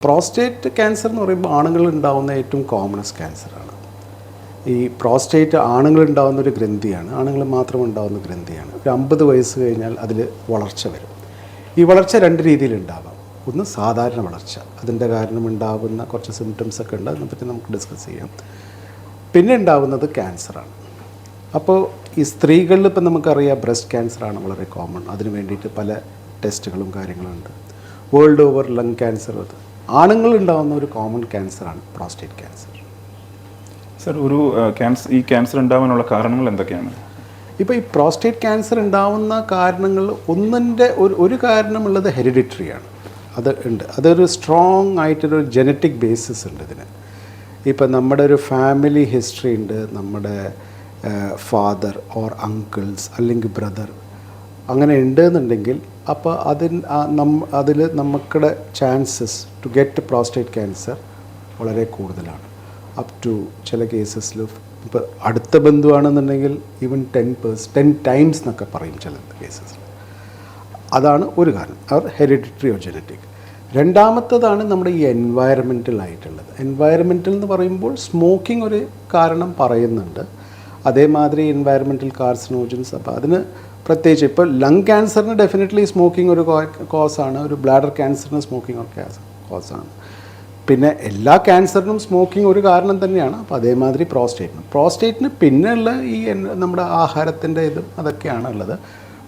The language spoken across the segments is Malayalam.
പ്രോസ്റ്റേറ്റ് ക്യാൻസർ എന്ന് പറയുമ്പോൾ ആണുങ്ങളിൽ ഉണ്ടാകുന്ന ഏറ്റവും കോമണസ് ക്യാൻസറാണ്. ഈ പ്രോസ്റ്റേറ്റ് ആണുങ്ങളുണ്ടാകുന്ന ഒരു ഗ്രന്ഥിയാണ്, ആണുങ്ങൾ മാത്രം ഉണ്ടാകുന്ന ഗ്രന്ഥിയാണ്. ഒരു 50 വയസ്സ് കഴിഞ്ഞാൽ അതിൽ വളർച്ച വരും. ഈ വളർച്ച 2 രീതിയിലുണ്ടാവാം. ഒന്ന് സാധാരണ വളർച്ച, അതിൻ്റെ കാരണം ഉണ്ടാകുന്ന കുറച്ച് സിംറ്റംസ് ഒക്കെ ഉണ്ട്, അതിനെപ്പറ്റി നമുക്ക് ഡിസ്കസ് ചെയ്യാം. പിന്നെ ഉണ്ടാകുന്നത് ക്യാൻസറാണ്. അപ്പോൾ ഈ സ്ത്രീകളിൽ ഇപ്പം നമുക്കറിയാം ബ്രസ്റ്റ് ക്യാൻസറാണ് വളരെ കോമൺ. അതിന് വേണ്ടിയിട്ട് പല ടെസ്റ്റുകളും കാര്യങ്ങളും ഉണ്ട്. വേൾഡ് ഓവർ ലങ് ക്യാൻസർ, അത് ആണുങ്ങളുണ്ടാകുന്ന ഒരു കോമൺ ക്യാൻസറാണ് പ്രോസ്റ്റേറ്റ് ക്യാൻസർ. സർ, ഈ ക്യാൻസർ ഉണ്ടാവാനുള്ള കാരണങ്ങൾ എന്തൊക്കെയാണ്? ഇപ്പോൾ ഈ പ്രോസ്റ്റേറ്റ് ക്യാൻസർ ഉണ്ടാവുന്ന കാരണങ്ങൾ ഒരു കാരണമുള്ളത് ഹെറിഡിറ്ററിയാണ്. അത് ഉണ്ട്, അതൊരു സ്ട്രോങ് ആയിട്ടൊരു ജനറ്റിക് ബേസിസ് ഉണ്ട് ഇതിന്. ഇപ്പം നമ്മുടെ ഒരു ഫാമിലി ഹിസ്റ്ററി ഉണ്ട്, നമ്മുടെ ഫാദർ ഓർ അങ്കിൾസ് അല്ലെങ്കിൽ ബ്രദർ അങ്ങനെ ഉണ്ടെന്നുണ്ടെങ്കിൽ അപ്പോൾ അതിൽ നമുക്കുടെ chances to get prostate cancer വളരെ കൂടുതലാണ്. അപ് ടു ചില കേസസിൽ ഇപ്പോൾ അടുത്ത ബന്ധുവാണെന്നുണ്ടെങ്കിൽ ഈവൻ 10 ടൈംസ് എന്നൊക്കെ പറയും ചില കേസസിൽ. അതാണ് ഒരു കാരണം, അവർ ഹെറിഡിറ്ററി ഓർ ജനറ്റിക്. രണ്ടാമത്തതാണ് നമ്മുടെ ഈ എൻവയറമെൻ്റൽ ആയിട്ടുള്ളത്. എൻവയറമെൻ്റൽ എന്ന് പറയുമ്പോൾ സ്മോക്കിംഗ് ഒരു കാരണം പറയുന്നുണ്ട്, അതേമാതിരി എൻവയറമെൻ്റൽ കാർസിനോജൻസ്. അപ്പോൾ അതിന് പ്രത്യേകിച്ച് ഇപ്പോൾ ലങ് ക്യാൻസറിന് ഡെഫിനറ്റ്ലി സ്മോക്കിംഗ് ഒരു കോസാണ്, ഒരു ബ്ലാഡർ ക്യാൻസറിന് സ്മോക്കിംഗ് ഒരു കോസാണ്. പിന്നെ എല്ലാ ക്യാൻസറിനും സ്മോക്കിംഗ് ഒരു കാരണം തന്നെയാണ്. അപ്പോൾ അതേമാതിരി പ്രോസ്റ്റേറ്റിന് പിന്നെയുള്ള ഈ നമ്മുടെ ആഹാരത്തിൻ്റെ ഇതും അതൊക്കെയാണ് ഉള്ളത്.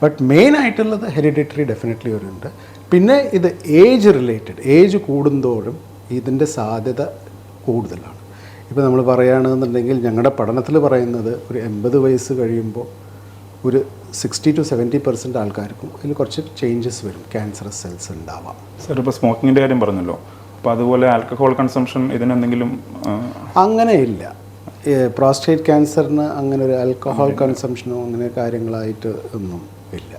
ബട്ട് മെയിൻ ആയിട്ടുള്ളത് ഹെറിഡിറ്ററി ഡെഫിനറ്റ്ലി ഒരു ഉണ്ട്. പിന്നെ ഇത് ഏജ് റിലേറ്റഡ്, ഏജ് കൂടുന്തോറും ഇതിൻ്റെ സാധ്യത കൂടുതലാണ്. ഇപ്പോൾ നമ്മൾ പറയുകയാണെന്നുണ്ടെങ്കിൽ ഞങ്ങളുടെ പഠനത്തിൽ പറയുന്നത് ഒരു 80 വയസ്സ് കഴിയുമ്പോൾ ഒരു 60 to 70% ആൾക്കാർക്കും അതിൽ കുറച്ച് ചേഞ്ചസ് വരും, ക്യാൻസറസ് സെൽസ് ഉണ്ടാവാം. സർ, ഇപ്പോൾ സ്മോക്കിങ്ങിൻ്റെ കാര്യം പറഞ്ഞല്ലോ, അപ്പോൾ അതുപോലെ ആൽക്കഹോൾ കൺസംഷൻ ഇതിനെന്തെങ്കിലും? അങ്ങനെയില്ല. പ്രോസ്റ്റേറ്റ് ക്യാൻസറിന് അങ്ങനെ ഒരു ആൽക്കഹോൾ കൺസംഷനോ അങ്ങനെ കാര്യങ്ങളായിട്ട് ഒന്നും ഇല്ല.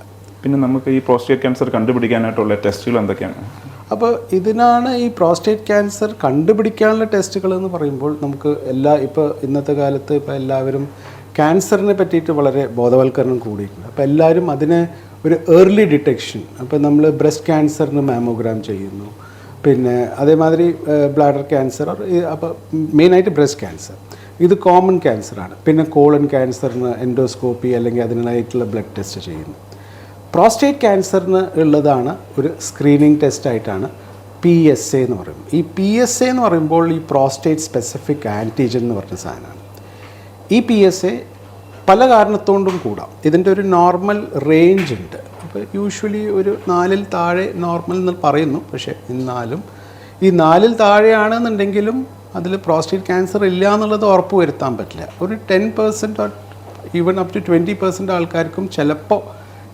പിന്നെ നമുക്ക് ഈ പ്രോസ്റ്റേറ്റ് ക്യാൻസർ കണ്ടുപിടിക്കാനായിട്ടുള്ള ടെസ്റ്റുകൾ എന്തൊക്കെയാണ്? അപ്പോൾ ഇതിനാണ് ഈ പ്രോസ്റ്റേറ്റ് ക്യാൻസർ കണ്ടുപിടിക്കാനുള്ള ടെസ്റ്റുകൾ എന്ന് പറയുമ്പോൾ നമുക്ക് ഇപ്പോൾ ഇന്നത്തെ കാലത്ത് ഇപ്പോൾ എല്ലാവരും ക്യാൻസറിനെ പറ്റിയിട്ട് വളരെ ബോധവൽക്കരണം കൂടിയിട്ടുണ്ട്. അപ്പോൾ എല്ലാവരും അതിനെ ഒരു ഏർലി ഡിറ്റക്ഷൻ, അപ്പോൾ നമ്മൾ ബ്രസ്റ്റ് ക്യാൻസറിന് മാമോഗ്രാം ചെയ്യുന്നു, പിന്നെ അതേമാതിരി ബ്ലാഡർ ക്യാൻസർ, അപ്പോൾ മെയിനായിട്ട് ബ്രസ്റ്റ് ക്യാൻസർ ഇത് കോമൺ ക്യാൻസറാണ്. പിന്നെ കോളൻ ക്യാൻസറിന് എൻഡോസ്കോപ്പി അല്ലെങ്കിൽ അതിനായിട്ടുള്ള ബ്ലഡ് ടെസ്റ്റ് ചെയ്യുന്നു. പ്രോസ്റ്റേറ്റ് ക്യാൻസറിന് ഉള്ളതാണ് ഒരു സ്ക്രീനിങ് ടെസ്റ്റായിട്ടാണ് PSA എന്ന് പറയുന്നത്. ഈ PSA എന്ന് പറയുമ്പോൾ ഈ പ്രോസ്റ്റേറ്റ് സ്പെസിഫിക് ആൻറ്റിജൻ എന്ന് പറഞ്ഞ സാധനമാണ്. ഈ PSA പല കാരണത്തോണ്ടും കൂടാം. ഇതിൻ്റെ ഒരു നോർമൽ റേഞ്ച് ഉണ്ട്. അപ്പോൾ യൂഷ്വലി ഒരു 4ൽ താഴെ നോർമൽ എന്ന് പറയുന്നു. പക്ഷേ എന്നാലും ഈ 4ൽ താഴെയാണെന്നുണ്ടെങ്കിലും അതിൽ പ്രോസ്റ്റേറ്റ് ക്യാൻസർ ഇല്ല എന്നുള്ളത് ഉറപ്പ് വരുത്താൻ പറ്റില്ല. ഒരു 10% ഈവൻ അപ് ടു 20% ആൾക്കാർക്കും ചിലപ്പോൾ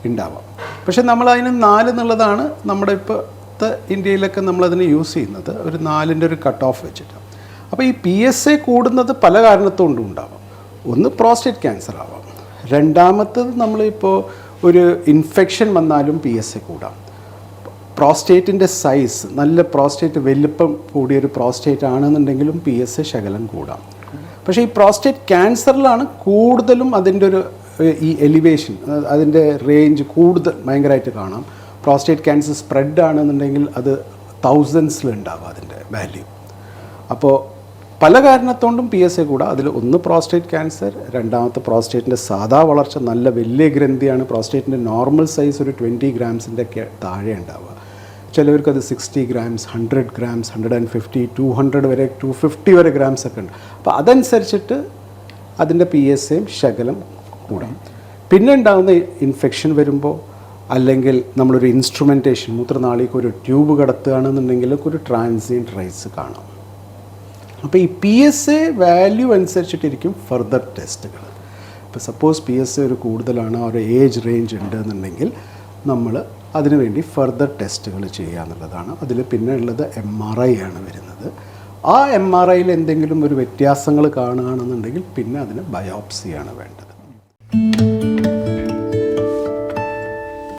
ഉണ്ടാവാം. പക്ഷെ നമ്മളതിന് 4 എന്നുള്ളതാണ് നമ്മുടെ ഇപ്പോഴത്തെ ഇന്ത്യയിലൊക്കെ നമ്മളതിന് യൂസ് ചെയ്യുന്നത്, ഒരു 4ൻ്റെ ഒരു കട്ട് ഓഫ് വെച്ചിട്ടാണ്. അപ്പോൾ ഈ PSA കൂടുന്നത് പല കാരണത്തോണ്ടും ഉണ്ടാവാം. ഒന്ന് പ്രോസ്റ്റേറ്റ് ക്യാൻസർ ആവാം, രണ്ടാമത്തത് നമ്മളിപ്പോൾ ഒരു ഇൻഫെക്ഷൻ വന്നാലും PSA കൂടാം. പ്രോസ്റ്റേറ്റിൻ്റെ സൈസ്, നല്ല പ്രോസ്റ്റേറ്റ് വലിപ്പം കൂടിയൊരു പ്രോസ്റ്റേറ്റ് ആണെന്നുണ്ടെങ്കിലും PSA ശകലം കൂടാം. പക്ഷേ ഈ പ്രോസ്റ്റേറ്റ് ക്യാൻസറിലാണ് കൂടുതലും അതിൻ്റെ ഒരു ഈ എലിവേഷൻ, അതിൻ്റെ റേഞ്ച് കൂടുതൽ ഭയങ്കരമായിട്ട് കാണാം. പ്രോസ്റ്റേറ്റ് ക്യാൻസർ സ്പ്രെഡ് ആണെന്നുണ്ടെങ്കിൽ അത് 1000s ഉണ്ടാവും അതിൻ്റെ വാല്യൂ. അപ്പോൾ പല കാരണത്തോണ്ടും PSA കൂടാം. അതിൽ ഒന്ന് പ്രോസ്റ്റേറ്റ് ക്യാൻസർ, രണ്ടാമത്തെ പ്രോസ്റ്റേറ്റിൻ്റെ സാധാ വളർച്ച, നല്ല വലിയ ഗ്രന്ഥിയാണ്. പ്രോസ്റ്റേറ്റിൻ്റെ നോർമൽ സൈസ് ഒരു 20 grams ഒക്കെ താഴെ ഉണ്ടാവുക. ചിലവർക്ക് അത് 60 grams, 100 grams, 150, 200 വരെ 250 വരെ ഗ്രാംസ് ഒക്കെ ഉണ്ട്. അപ്പോൾ അതനുസരിച്ചിട്ട് അതിൻ്റെ PSAയും ശകലം കൂടാം. പിന്നെ ഉണ്ടാകുന്ന ഇൻഫെക്ഷൻ വരുമ്പോൾ, അല്ലെങ്കിൽ നമ്മളൊരു ഇൻസ്ട്രുമെൻറ്റേഷൻ, മൂത്രനാളിക്ക് ഒരു ട്യൂബ് കടത്തുകയാണെന്നുണ്ടെങ്കിലൊക്കെ ഒരു ട്രാൻസിയൻറ്റ് റൈസ് കാണാം. അപ്പോൾ ഈ PSA വാല്യൂ അനുസരിച്ചിട്ടിരിക്കും ഫർദർ ടെസ്റ്റുകൾ. ഇപ്പോൾ സപ്പോസ് PSA ഒരു കൂടുതലാണ്, ഒരു ഏജ് റേഞ്ച് ഉണ്ട് എന്നുണ്ടെങ്കിൽ നമ്മൾ അതിനുവേണ്ടി ഫർദർ ടെസ്റ്റുകൾ ചെയ്യുക എന്നുള്ളതാണ്. അതിൽ പിന്നെ ഉള്ളത് MRI ആണ് വരുന്നത്. ആ MRIയിൽ എന്തെങ്കിലും ഒരു വ്യത്യാസങ്ങൾ കാണുകയാണെന്നുണ്ടെങ്കിൽ പിന്നെ അതിന് ബയോപ്സിയാണ് വേണ്ടത്.